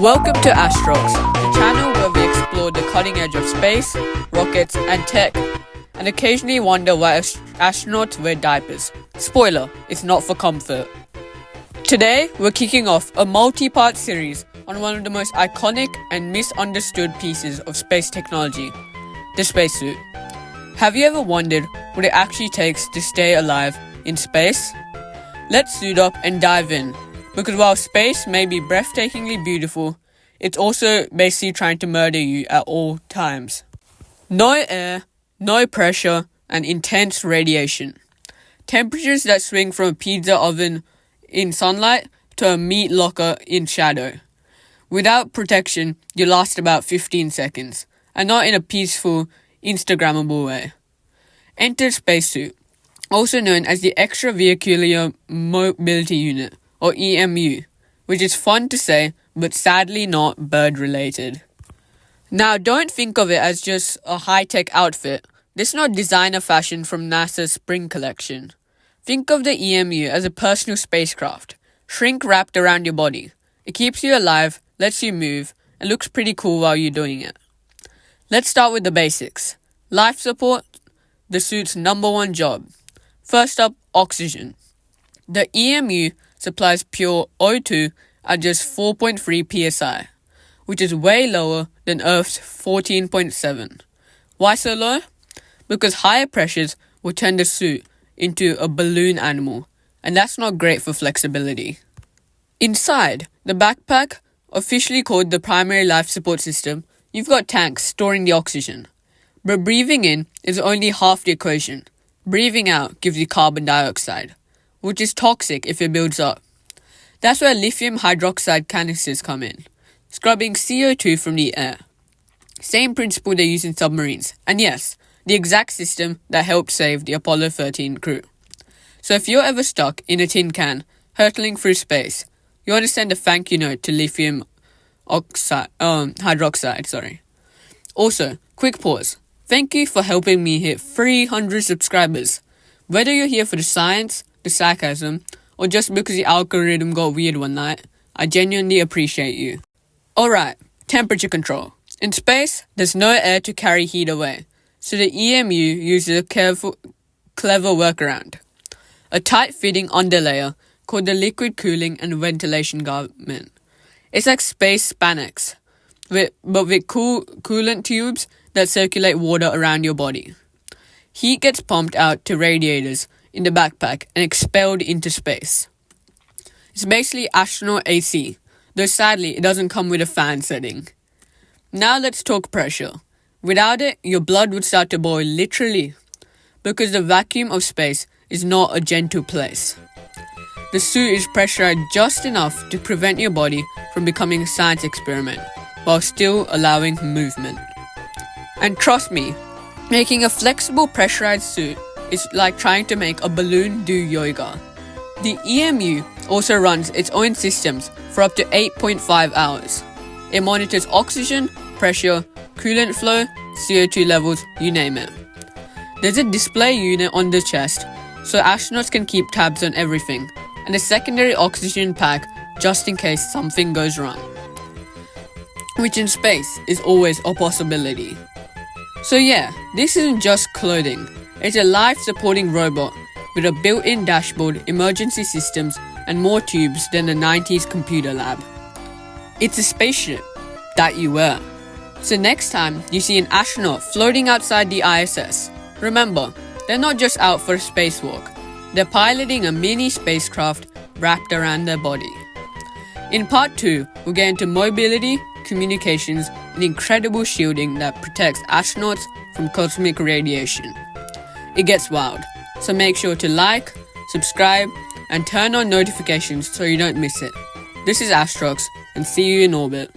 Welcome to Astrox, the channel where we explore the cutting edge of space, rockets, and tech, and occasionally wonder why astronauts wear diapers. Spoiler, it's not for comfort. Today, we're kicking off a multi-part series on one of the most iconic and misunderstood pieces of space technology, the spacesuit. Have you ever wondered what it actually takes to stay alive in space? Let's suit up and dive in. Because while space may be breathtakingly beautiful, it's also basically trying to murder you at all times. No air, no pressure, and intense radiation. Temperatures that swing from a pizza oven in sunlight to a meat locker in shadow. Without protection, you last about 15 seconds, and not in a peaceful, Instagrammable way. Enter spacesuit, also known as the Extravehicular Mobility Unit, or EMU, which is fun to say, but sadly not bird-related. Now, don't think of it as just a high-tech outfit. This is not designer fashion from NASA's spring collection. Think of the EMU as a personal spacecraft, shrink-wrapped around your body. It keeps you alive, lets you move, and looks pretty cool while you're doing it. Let's start with the basics. Life support, the suit's number one job. First up, oxygen. The EMU supplies pure O2 at just 4.3 psi, which is way lower than Earth's 14.7. Why so low? Because higher pressures will turn the suit into a balloon animal, and that's not great for flexibility. Inside the backpack, officially called the primary life support system, you've got tanks storing the oxygen. But breathing in is only half the equation. Breathing out gives you carbon dioxide, which is toxic if it builds up. That's where lithium hydroxide canisters come in, scrubbing CO2 from the air. Same principle they use in submarines, and yes, the exact system that helped save the Apollo 13 crew. So if you're ever stuck in a tin can, hurtling through space, you want to send a thank you note to lithium hydroxide. Also, quick pause. Thank you for helping me hit 300 subscribers. Whether you're here for the science, the sarcasm, or just because the algorithm got weird one night, I genuinely appreciate you. Alright, temperature control. In space, there's no air to carry heat away, so the EMU uses a clever workaround. A tight-fitting underlayer called the liquid cooling and ventilation garment. It's like space Spanx, but with coolant tubes that circulate water around your body. Heat gets pumped out to radiators in the backpack and expelled into space. It's basically astronaut AC, though sadly it doesn't come with a fan setting. Now let's talk pressure. Without it, your blood would start to boil literally, because the vacuum of space is not a gentle place. The suit is pressurized just enough to prevent your body from becoming a science experiment, while still allowing movement. And trust me, making a flexible pressurized suit is like trying to make a balloon do yoga. The EMU also runs its own systems for up to 8.5 hours. It monitors oxygen, pressure, coolant flow, CO2 levels, you name it. There's a display unit on the chest, so astronauts can keep tabs on everything, and a secondary oxygen pack just in case something goes wrong. Which in space is always a possibility. So yeah, this isn't just clothing. It's a life-supporting robot with a built-in dashboard, emergency systems, and more tubes than a 90s computer lab. It's a spaceship that you wear. So next time you see an astronaut floating outside the ISS, remember, they're not just out for a spacewalk. They're piloting a mini spacecraft wrapped around their body. In part 2, we'll get into mobility, communications, and incredible shielding that protects astronauts from cosmic radiation. It gets wild, so make sure to like, subscribe, and turn on notifications so you don't miss it. This is Astrox, and see you in orbit.